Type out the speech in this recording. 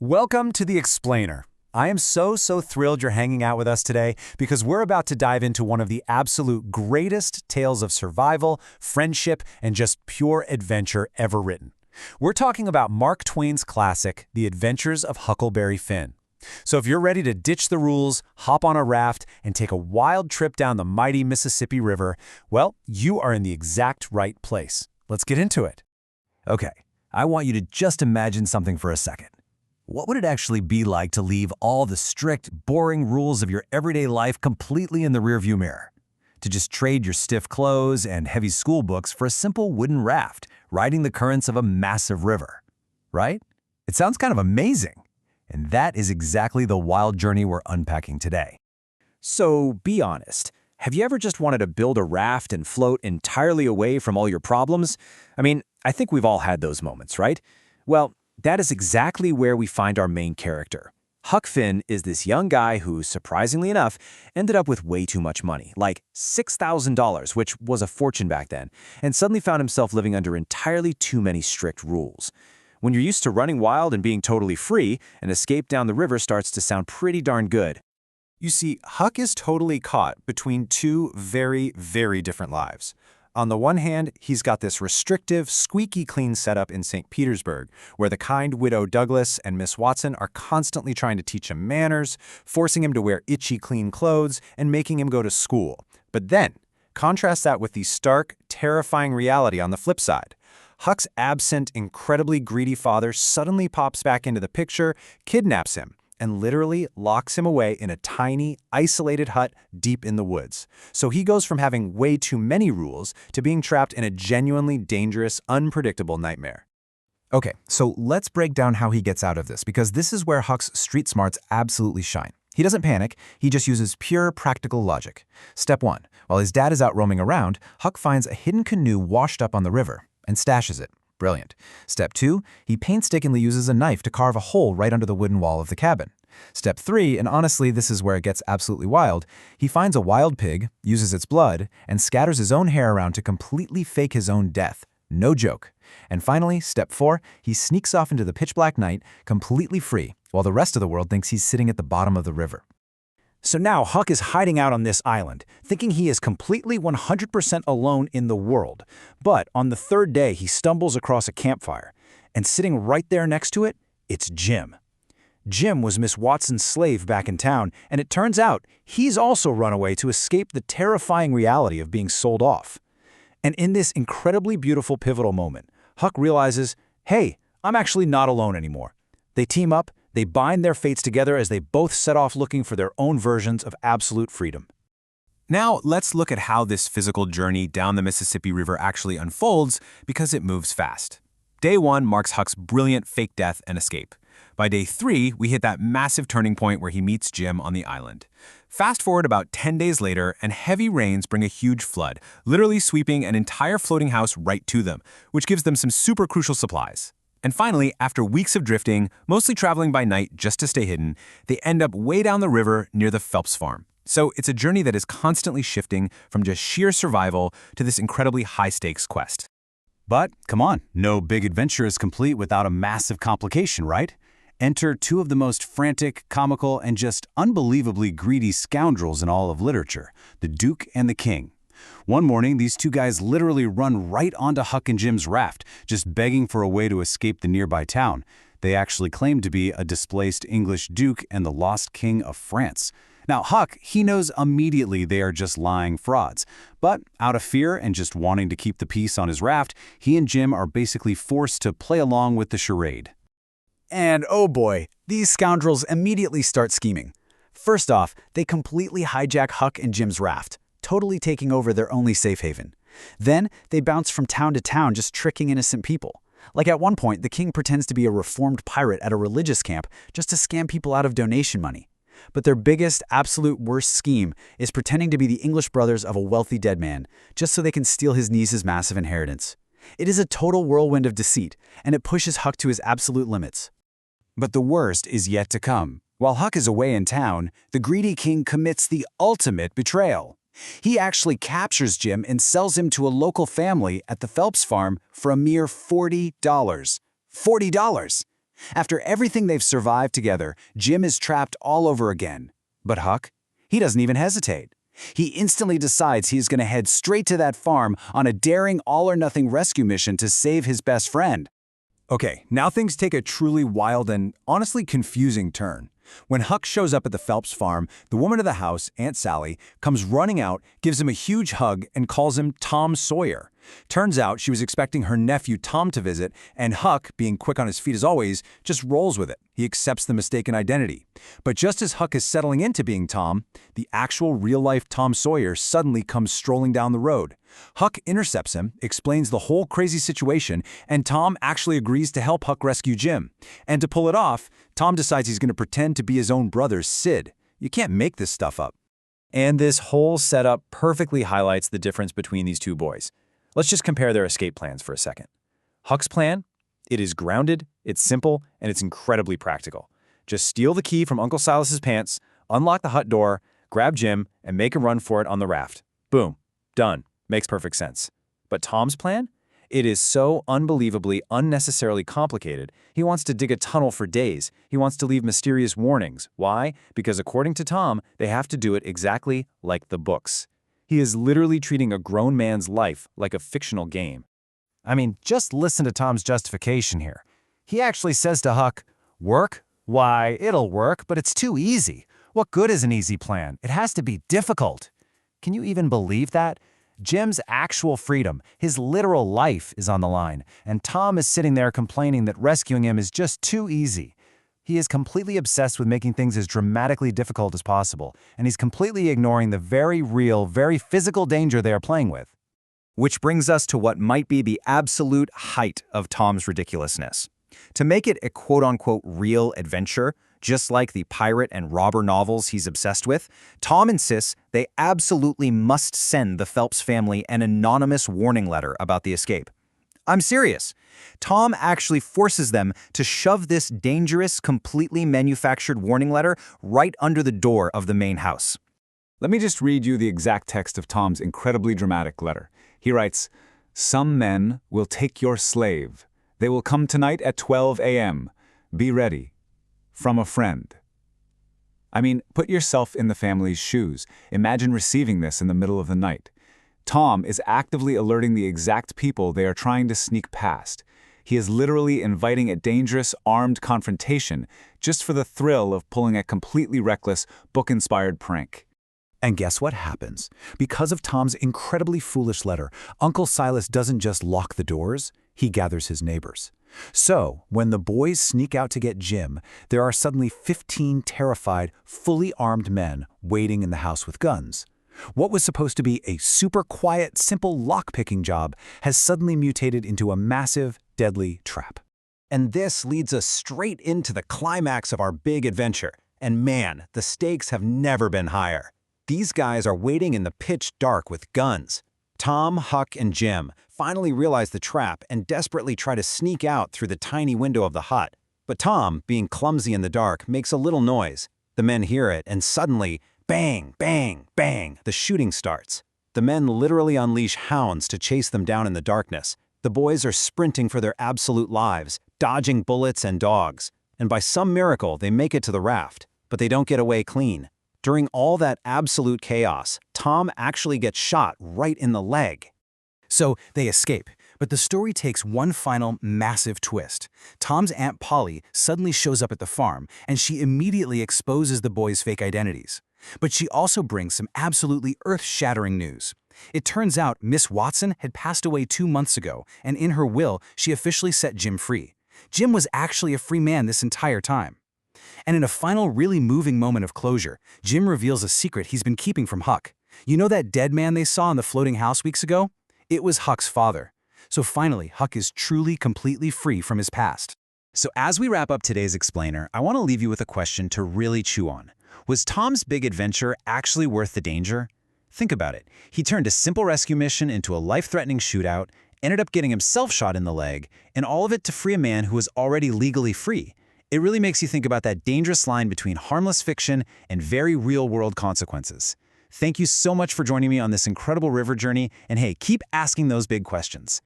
Welcome to The Explainer. I am so thrilled you're hanging out with us today because we're about to dive into one of the absolute greatest tales of survival, friendship, and just pure adventure ever written. We're talking about Mark Twain's classic, The Adventures of Huckleberry Finn. So if you're ready to ditch the rules, hop on a raft, and take a wild trip down the mighty Mississippi River, well, you are in the exact right place. Let's get into it. Okay, I want you to just imagine something for a second. What would it actually be like to leave all the strict, boring rules of your everyday life completely in the rearview mirror? To just trade your stiff clothes and heavy school books for a simple wooden raft riding the currents of a massive river, right? It sounds kind of amazing. And that is exactly the wild journey we're unpacking today. So be honest, have you ever just wanted to build a raft and float entirely away from all your problems? I think we've all had those moments, right? Well, that is exactly where we find our main character. Huck Finn is this young guy who, surprisingly enough, ended up with way too much money, like $6,000, which was a fortune back then, and suddenly found himself living under entirely too many strict rules. When you're used to running wild and being totally free, an escape down the river starts to sound pretty darn good. You see, Huck is totally caught between two very different lives. On the one hand, he's got this restrictive, squeaky clean setup in St. Petersburg, where the kind widow Douglas and Miss Watson are constantly trying to teach him manners, forcing him to wear itchy clean clothes, and making him go to school. But then, contrast that with the stark, terrifying reality on the flip side. Huck's absent, incredibly greedy father suddenly pops back into the picture, kidnaps him, and literally locks him away in a tiny, isolated hut deep in the woods. So he goes from having way too many rules to being trapped in a genuinely dangerous, unpredictable nightmare. Okay, so let's break down how he gets out of this, because this is where Huck's street smarts absolutely shine. He doesn't panic, he just uses pure practical logic. Step 1. While his dad is out roaming around, Huck finds a hidden canoe washed up on the river and stashes it. Brilliant. Step 2, he painstakingly uses a knife to carve a hole right under the wooden wall of the cabin. Step 3, and honestly this is where it gets absolutely wild, he finds a wild pig, uses its blood, and scatters his own hair around to completely fake his own death. No joke. And finally, step 4, he sneaks off into the pitch-black night, completely free, while the rest of the world thinks he's sitting at the bottom of the river. So now Huck is hiding out on this island, thinking he is completely 100% alone in the world. But on the third day, he stumbles across a campfire, and sitting right there next to it, it's Jim. Jim was Miss Watson's slave back in town, and it turns out he's also run away to escape the terrifying reality of being sold off. And in this incredibly beautiful pivotal moment, Huck realizes, hey, I'm actually not alone anymore. They team up, they bind their fates together as they both set off looking for their own versions of absolute freedom. Now, let's look at how this physical journey down the Mississippi River actually unfolds because it moves fast. Day 1 marks Huck's brilliant fake death and escape. By day 3, we hit that massive turning point where he meets Jim on the island. Fast forward about 10 days later, and heavy rains bring a huge flood, literally sweeping an entire floating house right to them, which gives them some super crucial supplies. And finally, after weeks of drifting, mostly traveling by night just to stay hidden, they end up way down the river near the Phelps farm. So it's a journey that is constantly shifting from just sheer survival to this incredibly high-stakes quest. But, come on, no big adventure is complete without a massive complication, right? Enter two of the most frantic, comical, and just unbelievably greedy scoundrels in all of literature, the Duke and the King. One morning, these two guys literally run right onto Huck and Jim's raft, just begging for a way to escape the nearby town. They actually claim to be a displaced English duke and the lost king of France. Now, Huck, he knows immediately they are just lying frauds. But out of fear and just wanting to keep the peace on his raft, he and Jim are basically forced to play along with the charade. And oh boy, these scoundrels immediately start scheming. First off, they completely hijack Huck and Jim's raft, totally taking over their only safe haven. Then, they bounce from town to town just tricking innocent people. Like at one point, the king pretends to be a reformed pirate at a religious camp just to scam people out of donation money. But their biggest, absolute worst scheme is pretending to be the English brothers of a wealthy dead man, just so they can steal his niece's massive inheritance. It is a total whirlwind of deceit, and it pushes Huck to his absolute limits. But the worst is yet to come. While Huck is away in town, the greedy king commits the ultimate betrayal. He actually captures Jim and sells him to a local family at the Phelps farm for a mere $40. $40! After everything they've survived together, Jim is trapped all over again. But Huck? He doesn't even hesitate. He instantly decides he's going to head straight to that farm on a daring all-or-nothing rescue mission to save his best friend. Okay, now things take a truly wild and honestly confusing turn. When Huck shows up at the Phelps farm, the woman of the house, Aunt Sally, comes running out, gives him a huge hug, and calls him Tom Sawyer. Turns out she was expecting her nephew Tom to visit, and Huck, being quick on his feet as always, just rolls with it. He accepts the mistaken identity. But just as Huck is settling into being Tom, the actual real-life Tom Sawyer suddenly comes strolling down the road. Huck intercepts him, explains the whole crazy situation, and Tom actually agrees to help Huck rescue Jim. And to pull it off, Tom decides he's going to pretend to be his own brother, Sid. You can't make this stuff up. And this whole setup perfectly highlights the difference between these two boys. Let's just compare their escape plans for a second. Huck's plan? It is grounded, it's simple, and it's incredibly practical. Just steal the key from Uncle Silas's pants, unlock the hut door, grab Jim, and make a run for it on the raft. Boom. Done. Makes perfect sense. But Tom's plan? It is so unbelievably, unnecessarily complicated. He wants to dig a tunnel for days. He wants to leave mysterious warnings. Why? Because according to Tom, they have to do it exactly like the books. He is literally treating a grown man's life like a fictional game. I mean, just listen to Tom's justification here. He actually says to Huck, "Work? Why, it'll work, but it's too easy. What good is an easy plan? It has to be difficult." Can you even believe that? Jim's actual freedom, his literal life, is on the line, and Tom is sitting there complaining that rescuing him is just too easy. He is completely obsessed with making things as dramatically difficult as possible, and he's completely ignoring the very real, very physical danger they are playing with. Which brings us to what might be the absolute height of Tom's ridiculousness. To make it a quote-unquote real adventure, just like the pirate and robber novels he's obsessed with, Tom insists they absolutely must send the Phelps family an anonymous warning letter about the escape. I'm serious. Tom actually forces them to shove this dangerous, completely manufactured warning letter right under the door of the main house. Let me just read you the exact text of Tom's incredibly dramatic letter. He writes, "Some men will take your slave. They will come tonight at 12 a.m. Be ready. From a friend." I mean, put yourself in the family's shoes. Imagine receiving this in the middle of the night. Tom is actively alerting the exact people they are trying to sneak past. He is literally inviting a dangerous, armed confrontation just for the thrill of pulling a completely reckless, book-inspired prank. And guess what happens? Because of Tom's incredibly foolish letter, Uncle Silas doesn't just lock the doors, he gathers his neighbors. So, when the boys sneak out to get Jim, there are suddenly 15 terrified, fully armed men waiting in the house with guns. What was supposed to be a super quiet, simple lock-picking job has suddenly mutated into a massive, deadly trap. And this leads us straight into the climax of our big adventure. And man, the stakes have never been higher. These guys are waiting in the pitch dark with guns. Tom, Huck, and Jim finally realize the trap and desperately try to sneak out through the tiny window of the hut. But Tom, being clumsy in the dark, makes a little noise. The men hear it, and suddenly, bang, bang, bang, the shooting starts. The men literally unleash hounds to chase them down in the darkness. The boys are sprinting for their absolute lives, dodging bullets and dogs. And by some miracle, they make it to the raft, but they don't get away clean. During all that absolute chaos, Tom actually gets shot right in the leg. So they escape, but the story takes one final massive twist. Tom's Aunt Polly suddenly shows up at the farm, and she immediately exposes the boys' fake identities. But she also brings some absolutely earth-shattering news. It turns out Miss Watson had passed away 2 months ago, and in her will, she officially set Jim free. Jim was actually a free man this entire time. And in a final really moving moment of closure, Jim reveals a secret he's been keeping from Huck. You know that dead man they saw in the floating house weeks ago? It was Huck's father. So finally, Huck is truly, completely free from his past. So as we wrap up today's explainer, I want to leave you with a question to really chew on. Was Tom's big adventure actually worth the danger? Think about it. He turned a simple rescue mission into a life-threatening shootout, ended up getting himself shot in the leg, and all of it to free a man who was already legally free. It really makes you think about that dangerous line between harmless fiction and very real-world consequences. Thank you so much for joining me on this incredible river journey, and hey, keep asking those big questions.